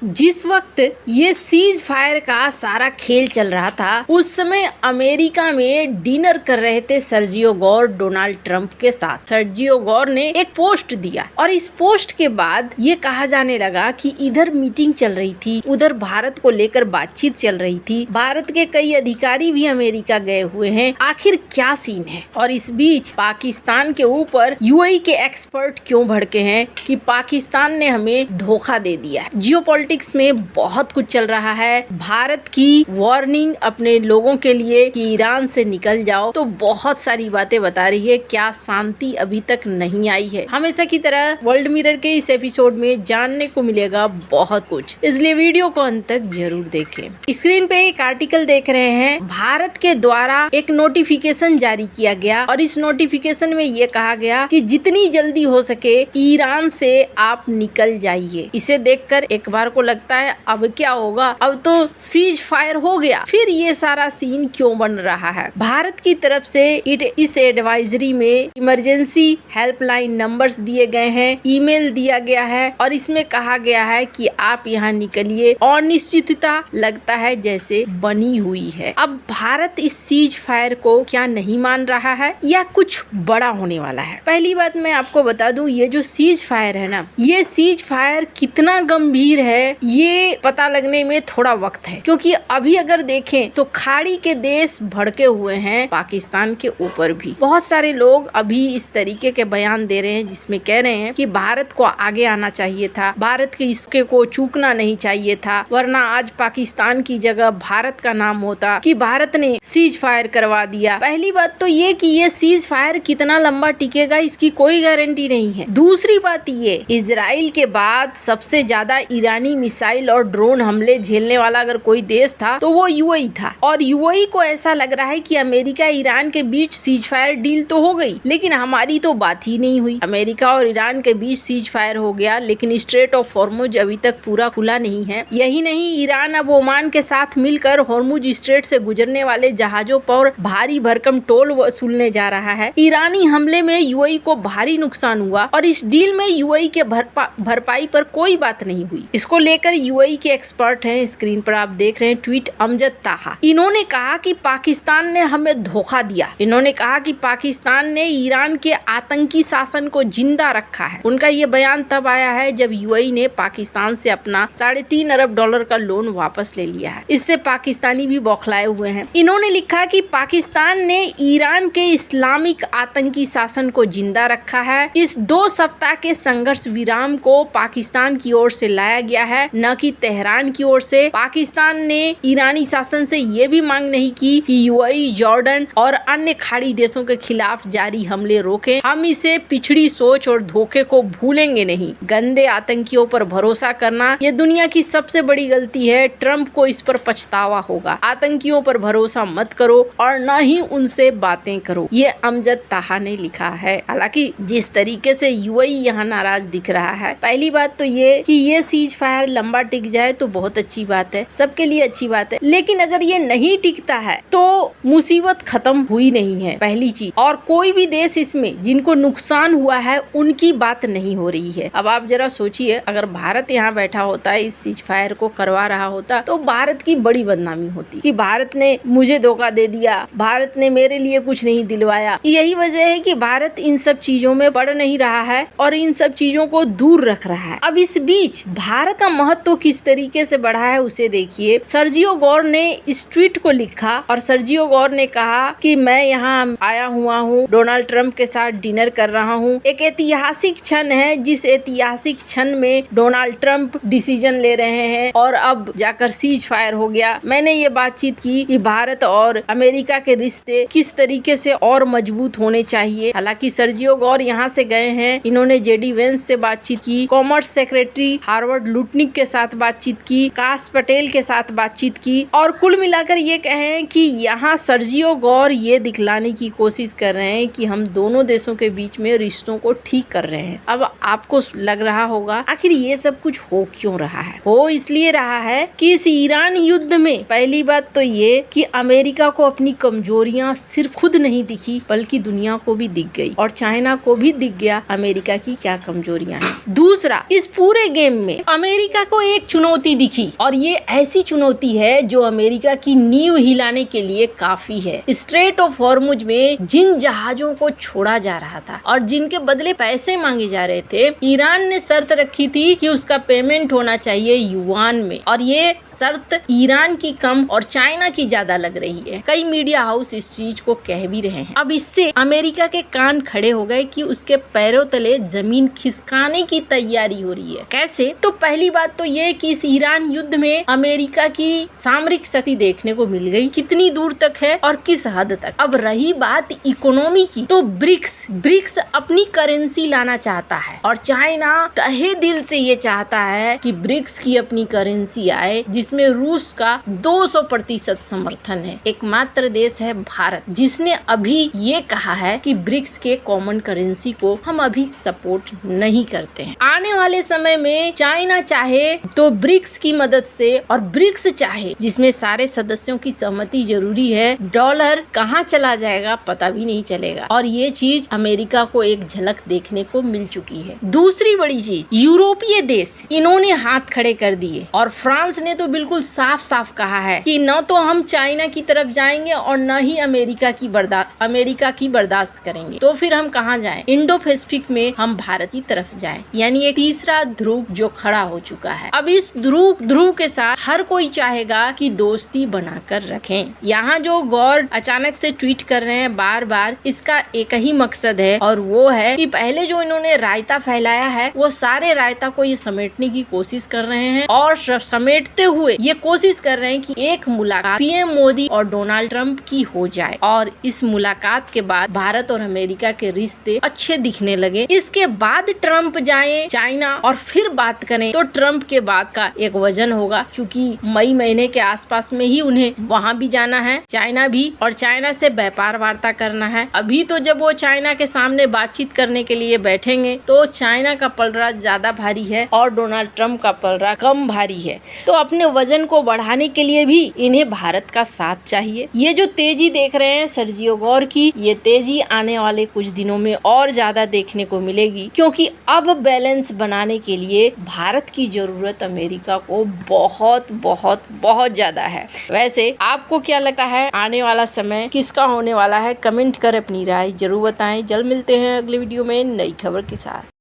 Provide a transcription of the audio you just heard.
जिस वक्त ये सीज फायर का सारा खेल चल रहा था उस समय अमेरिका में डिनर कर रहे थे सर्जियो गोर डोनाल्ड ट्रंप के साथ। सर्जियो गोर ने एक पोस्ट दिया और इस पोस्ट के बाद ये कहा जाने लगा कि इधर मीटिंग चल रही थी, उधर भारत को लेकर बातचीत चल रही थी, भारत के कई अधिकारी भी अमेरिका गए हुए हैं, आखिर क्या सीन है। और इस बीच पाकिस्तान के ऊपर यूएई के एक्सपर्ट क्यों भड़के हैं कि पाकिस्तान ने हमें धोखा दे दिया है। जियोपॉलिटिक्स में बहुत कुछ चल रहा है। भारत की वार्निंग अपने लोगों के लिए कि ईरान से निकल जाओ, तो बहुत सारी बातें बता रही है। क्या शांति अभी तक नहीं आई है? हमेशा की तरह वर्ल्ड मिरर के इस एपिसोड में जानने को मिलेगा बहुत कुछ, इसलिए वीडियो को अंत तक जरूर देखें। स्क्रीन पे एक आर्टिकल देख रहे हैं। भारत के द्वारा एक नोटिफिकेशन जारी किया गया और इस नोटिफिकेशन में ये कहा गया कि जितनी जल्दी हो सके ईरान से आप निकल जाइए। इसे देखकर एक बार को लगता है अब क्या होगा, अब तो सीज फायर हो गया, फिर ये सारा सीन क्यों बन रहा है। भारत की तरफ से इस एडवाइजरी में इमरजेंसी हेल्पलाइन नंबर्स दिए गए हैं, ईमेल दिया गया है और इसमें कहा गया है कि आप यहाँ निकलिए। अनिश्चितता लगता है जैसे बनी हुई है। अब भारत इस सीज फायर को क्या नहीं मान रहा है या कुछ बड़ा होने वाला है? पहली बात मैं आपको बता दूं, ये जो सीज फायर है ना, ये सीज फायर कितना गंभीर है ये पता लगने में थोड़ा वक्त है, क्योंकि अभी अगर देखें तो खाड़ी के देश भड़के हुए हैं पाकिस्तान के ऊपर भी। बहुत सारे लोग अभी इस तरीके के बयान दे रहे हैं जिसमें कह रहे हैं कि भारत को आगे आना चाहिए था, भारत के इसके को चूकना नहीं चाहिए था, वरना आज पाकिस्तान की जगह भारत का नाम होता, कि भारत ने सीज फायर करवा दिया। पहली बात तो ये कि ये सीज फायर कितना लंबा टिकेगा इसकी कोई गारंटी नहीं है। दूसरी बात ये, इजराइल के बाद सबसे ज्यादा ईरानी मिसाइल और ड्रोन हमले झेलने वाला अगर कोई देश था तो वो यूएई था, और यूएई को ऐसा लग रहा है कि अमेरिका ईरान के बीच सीज फायर डील तो हो गई, लेकिन हमारी तो बात ही नहीं हुई। अमेरिका और ईरान के बीच सीज फायर हो गया, लेकिन स्ट्रेट ऑफ हॉर्मुज अभी तक पूरा खुला नहीं है। यही नहीं, ईरान अब ओमान के साथ मिलकर हॉर्मुज स्ट्रेट से गुजरने वाले जहाजों पर भारी भरकम टोल वसूलने जा रहा है। ईरानी हमले में यूएई को भारी नुकसान हुआ और इस डील में यूएई के भरपाई पर कोई बात नहीं हुई। इसको लेकर यूएई के एक्सपर्ट हैं, स्क्रीन पर आप देख रहे हैं ट्वीट अमजद ताहा। इन्होंने कहा कि पाकिस्तान ने हमें धोखा दिया। इन्होंने कहा कि पाकिस्तान ने ईरान के आतंकी शासन को जिंदा रखा है। उनका ये बयान तब आया है जब यूएई ने पाकिस्तान से अपना $3.5 अरब का लोन वापस ले लिया है। इससे पाकिस्तानी भी बौखलाए हुए हैं। इन्होंने लिखा कि पाकिस्तान ने ईरान के इस्लामिक आतंकी शासन को जिंदा रखा है। इस 2 सप्ताह के संघर्ष विराम को पाकिस्तान की ओर से लाया गया है, न कि तेहरान की ओर से। पाकिस्तान ने ईरानी शासन से ये भी मांग नहीं की कि यूएई, जॉर्डन और अन्य खाड़ी देशों के खिलाफ जारी हमले रोके। हम इसे पिछड़ी सोच और धोखे को भूलेंगे नहीं। गंदे आतंकियों पर भरोसा करना ये दुनिया की सबसे बड़ी गलती है। ट्रंप को इस पर पछतावा होगा। आतंकियों पर भरोसा मत करो और न ही उनसे बातें करो, ये अमजद ताहा ने लिखा है। हालांकि जिस तरीके से यूएई यहाँ नाराज दिख रहा है, पहली बात तो ये कि ये सीज फायर लंबा टिक जाए तो बहुत अच्छी बात है, सबके लिए अच्छी बात है, लेकिन अगर ये नहीं टिकता है तो मुसीबत खत्म हुई नहीं है, पहली चीज। और कोई भी देश इसमें जिनको नुकसान हुआ है उनकी बात नहीं हो रही है। अब आप जरा सोचिए, अगर भारत यहाँ बैठा होता है, इस सीज फायर को करवा रहा होता, तो भारत की बड़ी बदनामी होती कि भारत ने मुझे धोखा दे दिया, भारत ने मेरे लिए कुछ नहीं दिलवाया। यही वजह है कि भारत इन सब चीजों में पड़ नहीं रहा है और इन सब चीजों को दूर रख रहा है। अब इस बीच भारत का महत्व किस तरीके से बढ़ा है उसे देखिए। सर्जियो गोर ने इस ट्वीट को लिखा और सर्जियो गोर ने कहा कि मैं यहाँ आया हुआ हूँ, डोनाल्ड ट्रंप के साथ डिनर कर रहा हूँ। एक ऐतिहासिक क्षण है, जिस ऐतिहासिक क्षण में डोनाल्ड ट्रंप डिसीजन ले रहे हैं और अब जाकर सीज फायर हो गया। मैंने ये बातचीत की कि भारत और अमेरिका के रिश्ते किस तरीके से और मजबूत होने चाहिए। हालांकि सर्जियो गोर यहाँ से गए हैं, इन्होंने जेडी वेंस से बातचीत की, कॉमर्स सेक्रेटरी हार्वर्ड लुटनिक के साथ बातचीत की, काश पटेल के साथ बातचीत की, और कुल मिलाकर ये कहें कि यहाँ सर्जियो गोर ये दिखलाने की कोशिश कर रहे हैं कि हम दोनों देशों के बीच में रिश्तों को ठीक कर रहे हैं। अब आपको लग रहा होगा आखिर ये सब कुछ हो क्यों रहा है? हो इसलिए रहा है कि इस ईरान युद्ध में पहली बात तो ये कि अमेरिका को अपनी कमजोरियां सिर्फ खुद नहीं दिखी बल्कि दुनिया को भी दिख गई, और चाइना को भी दिख गया अमेरिका की क्या कमजोरियां हैं। दूसरा, इस पूरे गेम में अमेरिका अमेरिका को एक चुनौती दिखी और ये ऐसी चुनौती है जो अमेरिका की नींव हिलाने के लिए काफी है। स्ट्रेट ऑफ हॉर्मुज में जिन जहाजों को छोड़ा जा रहा था और जिनके बदले पैसे मांगे जा रहे थे, ईरान ने शर्त रखी थी कि उसका पेमेंट होना चाहिए युआन में, और ये शर्त ईरान की कम और चाइना की ज्यादा लग रही है। कई मीडिया हाउस इस चीज को कह भी रहे हैं। अब इससे अमेरिका के कान खड़े हो गए कि उसके पैरों तले जमीन खिसकाने की तैयारी हो रही है। कैसे? तो पहली बात तो ये कि इस ईरान युद्ध में अमेरिका की सामरिक शक्ति देखने को मिल गई, कितनी दूर तक है और किस हद तक। अब रही बात इकोनॉमी की, तो ब्रिक्स अपनी करेंसी लाना चाहता है और चाइना तहे दिल से ये चाहता है कि ब्रिक्स की अपनी करेंसी आए, जिसमें रूस का 200% समर्थन है। एकमात्र देश है भारत जिसने अभी ये कहा है कि ब्रिक्स के कॉमन करेंसी को हम अभी सपोर्ट नहीं करते हैं। आने वाले समय में चाइना चाहे तो ब्रिक्स की मदद से, और ब्रिक्स चाहे जिसमें सारे सदस्यों की सहमति जरूरी है, डॉलर कहाँ चला जाएगा पता भी नहीं चलेगा। और ये चीज अमेरिका को एक झलक देखने को मिल चुकी है। दूसरी बड़ी चीज, यूरोपीय देश इन्होंने हाथ खड़े कर दिए और फ्रांस ने तो बिल्कुल साफ साफ कहा है कि न तो हम चाइना की तरफ जाएंगे और न ही अमेरिका की बर्दाश्त करेंगे। तो फिर हम कहाँ जाएं? इंडो पैसिफिक में हम भारत की तरफ जाएं। यानी एक तीसरा ध्रुव जो खड़ा हो चुका है। अब इस ध्रुव के साथ हर कोई चाहेगा कि दोस्ती बनाकर रखें। यहाँ जो गौर अचानक से ट्वीट कर रहे हैं बार बार, इसका एक ही मकसद है और वो है कि पहले जो इन्होंने रायता फैलाया है वो सारे रायता को ये समेटने की कोशिश कर रहे हैं और समेटते हुए ये कोशिश कर रहे हैं कि एक मुलाकात पीएम मोदी और डोनाल्ड ट्रंप की हो जाए और इस मुलाकात के बाद भारत और अमेरिका के रिश्ते अच्छे दिखने लगे। इसके बाद ट्रंप जाएं चाइना और फिर बात करें तो ट्रंप के बाद का एक वजन होगा, क्योंकि मई महीने के आसपास में ही उन्हें वहाँ भी जाना है, चाइना भी, और चाइना से व्यापार वार्ता करना है। अभी तो जब वो चाइना के सामने बातचीत करने के लिए बैठेंगे तो चाइना का पलड़ा ज्यादा भारी है और डोनाल्ड ट्रंप का पलड़ा कम भारी है। तो अपने वजन को बढ़ाने के लिए भी इन्हें भारत का साथ चाहिए। ये जो तेजी देख रहे हैं सर्जियो गौर की, ये तेजी आने वाले कुछ दिनों में और ज्यादा देखने को मिलेगी, क्योंकि अब बैलेंस बनाने के लिए भारत की जरूरत अमेरिका को बहुत बहुत बहुत ज्यादा है। वैसे आपको क्या लगता है आने वाला समय किसका होने वाला है? कमेंट कर अपनी राय जरूर बताएं। जल्द मिलते हैं अगले वीडियो में नई खबर के साथ।